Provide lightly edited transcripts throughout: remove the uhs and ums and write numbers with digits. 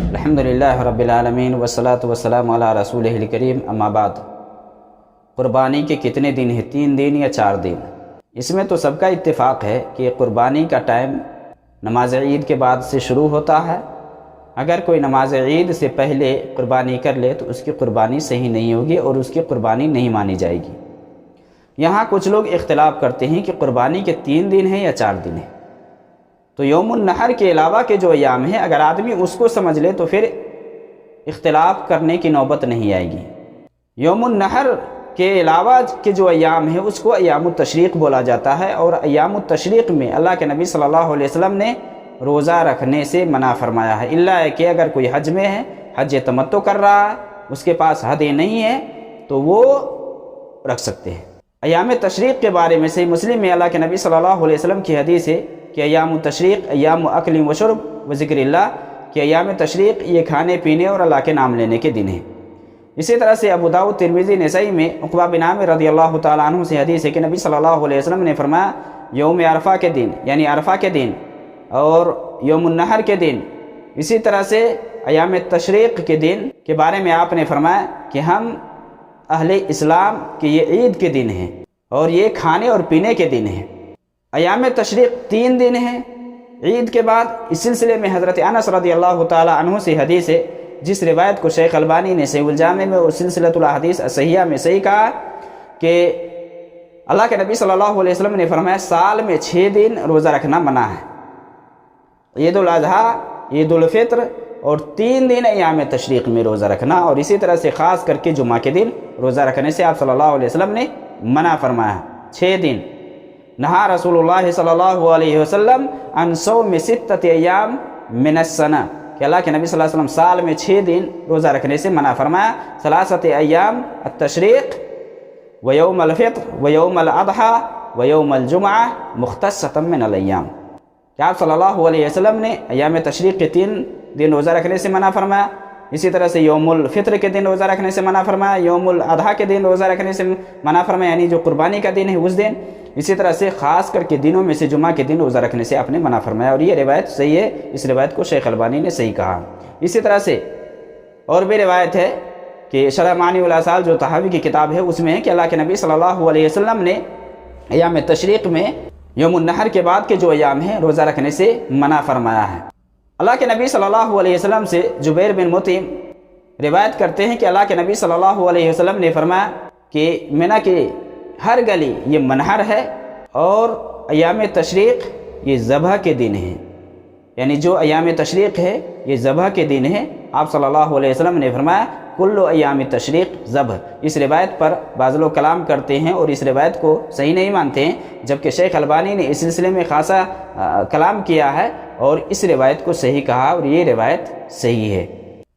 الحمدللہ رب العالمین والصلاة والسلام علی رسولہ الکریم، اما بعد۔ قربانی کے کتنے دن ہیں؟ 3 دن یا 4 دن؟ اس میں تو سب کا اتفاق ہے کہ قربانی کا ٹائم نماز عید کے بعد سے شروع ہوتا ہے۔ اگر کوئی نماز عید سے پہلے قربانی کر لے تو اس کی قربانی صحیح نہیں ہوگی اور اس کی قربانی نہیں مانی جائے گی۔ یہاں کچھ لوگ اختلاف کرتے ہیں کہ قربانی کے 3 دن ہیں یا 4 دن ہیں۔ تو یوم النحر کے علاوہ کے جو ایام ہیں، اگر آدمی اس کو سمجھ لے تو پھر اختلاف کرنے کی نوبت نہیں آئے گی۔ یوم النحر کے علاوہ کے جو ایام ہیں اس کو ایام التشریق بولا جاتا ہے، اور ایام التشریق میں اللہ کے نبی صلی اللہ علیہ وسلم نے روزہ رکھنے سے منع فرمایا ہے، الا کہ اگر کوئی حج میں ہے، حج تمتع کر رہا ہے، اس کے پاس ہدی نہیں ہے تو وہ رکھ سکتے ہیں۔ ایام تشریق کے بارے میں صحیح مسلم میں اللہ کے نبی صلی اللہ علیہ وسلم کی حدیث ہے کہ ایام التشریق ایام اکل و شرب و ذکر اللہ، کہ ایام تشریق یہ کھانے پینے اور اللہ کے نام لینے کے دن ہیں۔ اسی طرح سے ابو داؤد، ترمذی، نسائی میں عقبہ بن عامر رضی اللہ تعالیٰ عنہ سے حدیث ہے کہ نبی صلی اللہ علیہ وسلم نے فرمایا یوم عرفہ کے دن، یعنی عرفہ کے دن اور یوم النحر کے دن، اسی طرح سے ایام تشریق کے دن کے بارے میں آپ نے فرمایا کہ ہم اہل اسلام کہ یہ عید کے دن ہیں اور یہ کھانے اور پینے کے دن ہیں۔ ایام تشریق 3 دن ہیں عید کے بعد۔ اس سلسلے میں حضرت انس رضی اللہ تعالیٰ عنہ سے حدیث ہے، جس روایت کو شیخ البانی نے صحیح الجامع میں اور سلسلۃ الاحادیث الصحیحہ میں صحیح کہا کہ اللہ کے نبی صلی اللہ علیہ وسلم نے فرمایا سال میں 6 دن روزہ رکھنا منع ہے، عید الاضحیٰ، عید الفطر اور 3 دن ایام تشریق میں روزہ رکھنا، اور اسی طرح سے خاص کر کے جمعہ کے دن روزہ رکھنے سے آپ صلی اللہ علیہ وسلم نے منع فرمایا۔ 6 دن نہا رسول اللہ صلی اللہ علیہ وسلم عن صوم 6 ایام من السنہ، کہ اللہ کے نبی صلی اللہ علیہ وسلم سال میں 6 دن روزہ رکھنے سے منع فرمایا۔ 3 ایام التشریق ویوم الفطر ویوم الاضحیٰ ویوم الجمعہ مختصۃ من الایام، کہ آپ صلی اللہ علیہ وسلم نے ایام تشریق کے 3 دن روزہ رکھنے سے منع فرمایا، اسی طرح سے یوم الفطر کے دن روزہ رکھنے سے منع فرمایا، یوم الاضحیٰ کے دن روزہ رکھنے سے منع فرمایا، یعنی جو قربانی کا دن ہے اس دن، اسی طرح سے خاص کر کے دنوں میں سے جمعہ کے دن روزہ رکھنے سے آپ نے منع فرمایا، اور یہ روایت صحیح ہے، اس روایت کو شیخ البانی نے صحیح کہا۔ اسی طرح سے اور بھی روایت ہے کہ شرح معانی الاصال جو طحاوی کی کتاب ہے اس میں ہے کہ اللہ کے نبی صلی اللہ علیہ وسلم نے ایام تشریق میں یوم النحر کے بعد کے جو ایام ہیں روزہ رکھنے سے منع فرمایا ہے۔ اللہ کے نبی صلی اللہ علیہ وسلم سے جبیر بن مطعم روایت کرتے ہیں کہ اللہ کے نبی صلی اللہ علیہ وسلم نے فرمایا کہ منی کی ہر گلی یہ منحر ہے، اور ایام تشریق یہ ذبح کے دن ہیں، یعنی جو ایام تشریق ہے یہ ذبح کے دن ہیں۔ آپ صلی اللہ علیہ وسلم نے فرمایا کل ایام تشریق ذبح۔ اس روایت پر بعض لوگ کلام کرتے ہیں اور اس روایت کو صحیح نہیں مانتے ہیں، جبکہ شیخ البانی نے اس سلسلے میں خاصا کلام کیا ہے اور اس روایت کو صحیح کہا، اور یہ روایت صحیح ہے۔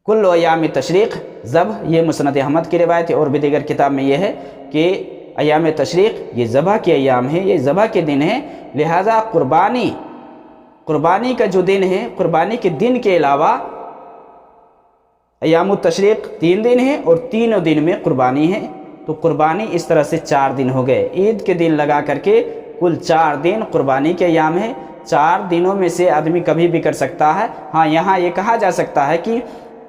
کل ایام تشریق ذبح، یہ مسند احمد کی روایت ہے، اور بھی دیگر کتاب میں یہ ہے کہ ایام تشریق یہ ذبح کے ایام ہیں، یہ ذبح کے دن ہیں، لہذا قربانی کا جو دن ہے، قربانی کے دن کے علاوہ ایام التشریق 3 دن ہیں اور 3 دن میں قربانی ہے، تو قربانی اس طرح سے 4 دن ہو گئے۔ عید کے دن لگا کر کے کل 4 دن قربانی کے ایام ہیں۔ 4 دنوں میں سے آدمی کبھی بھی کر سکتا ہے۔ ہاں، یہاں یہ کہا جا سکتا ہے کہ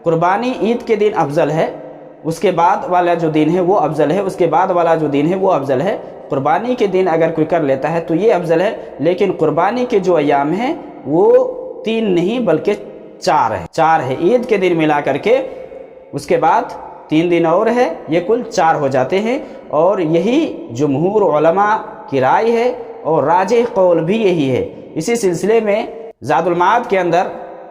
قربانی عید کے دن افضل ہے، اس کے بعد والا جو دن ہے وہ افضل ہے، اس کے بعد والا جو دن ہے وہ افضل ہے۔ قربانی کے دن اگر کوئی کر لیتا ہے تو یہ افضل ہے، لیکن قربانی کے جو ایام ہیں وہ 3 نہیں بلکہ 4 ہے۔ عید کے دن ملا کر کے اس کے بعد 3 دن اور ہے، یہ کل 4 ہو جاتے ہیں، اور یہی جمہور علماء کی رائے ہے اور راجح قول بھی یہی ہے۔ اسی سلسلے میں زاد المعاد کے اندر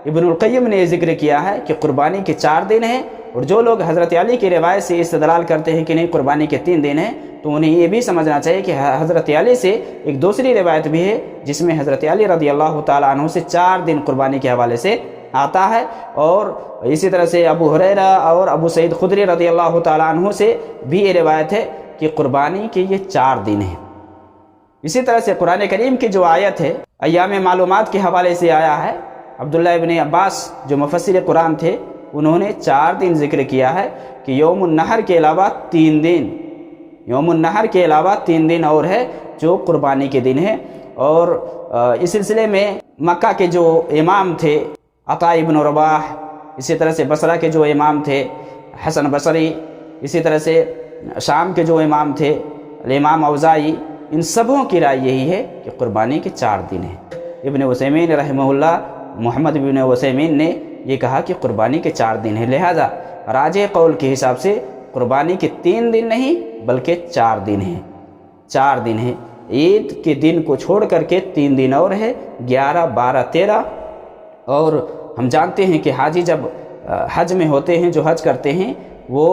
ابن القیم نے ذکر کیا ہے کہ قربانی کے 4 دن ہیں، اور جو لوگ حضرت علی کی روایت سے استدلال کرتے ہیں کہ نہیں قربانی کے 3 دن ہیں، تو انہیں یہ بھی سمجھنا چاہیے کہ حضرت علی سے ایک دوسری روایت بھی ہے جس میں حضرت علی رضی اللہ تعالیٰ عنہ سے 4 دن قربانی کے حوالے سے آتا ہے، اور اسی طرح سے ابو ہریرہ اور ابو سعید خدری رضی اللہ تعالیٰ عنہ سے بھی یہ روایت ہے کہ قربانی کے یہ 4 دن ہیں۔ اسی طرح سے قرآن کریم کی جو آیت ہے ایام معلومات کے حوالے سے آیا ہے، عبداللہ ابن عباس جو مفسر قرآن تھے انہوں نے 4 دن ذکر کیا ہے کہ یوم النحر کے علاوہ 3 دن، یوم النحر کے علاوہ 3 دن اور ہے جو قربانی کے دن ہیں۔ اور اس سلسلے میں مکہ کے جو امام تھے عطا ابن رباح، اسی طرح سے بصرہ کے جو امام تھے حسن بصری، اسی طرح سے شام کے جو امام تھے الامام اوزاعی، ان سبوں کی رائے یہی ہے کہ قربانی کے 4 دن ہیں۔ ابن عثیمین رحمہ اللہ، محمد بن عثیمین نے یہ کہا کہ قربانی کے 4 دن ہیں، لہذا راجح قول کے حساب سے قربانی کے 3 دن نہیں بلکہ 4 دن ہیں، 4 دن ہیں۔ عید کے دن کو چھوڑ کر کے 3 دن اور ہے، 11، 12، 13۔ اور ہم جانتے ہیں کہ حاجی جب حج میں ہوتے ہیں، جو حج کرتے ہیں، وہ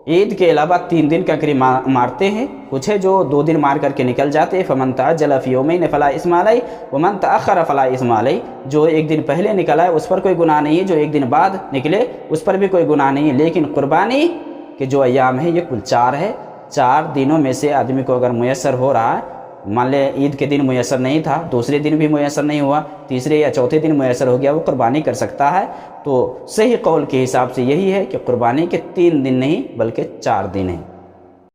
عید کے علاوہ 3 دن کا قریب مارتے ہیں، کچھ ہے جو 2 دن مار کر کے نکل جاتے ہیں۔ فمن تعجل فی یومین فلا اثم علیہ ومن تأخر فلا اثم علیہ، جو ایک دن پہلے نکلا ہے اس پر کوئی گناہ نہیں ہے، جو ایک دن بعد نکلے اس پر بھی کوئی گناہ نہیں ہے۔ لیکن قربانی کے جو ایام ہیں یہ کل 4 ہے، 4 دنوں میں سے آدمی کو اگر میسر ہو رہا ہے، مان لے عید کے دن میسر نہیں تھا، دوسرے دن بھی میسر نہیں ہوا، تیسرے یا چوتھے دن میسر ہو گیا، وہ قربانی کر سکتا ہے۔ تو صحیح قول کے حساب سے یہی ہے کہ قربانی کے 3 دن نہیں بلکہ 4 دن ہیں۔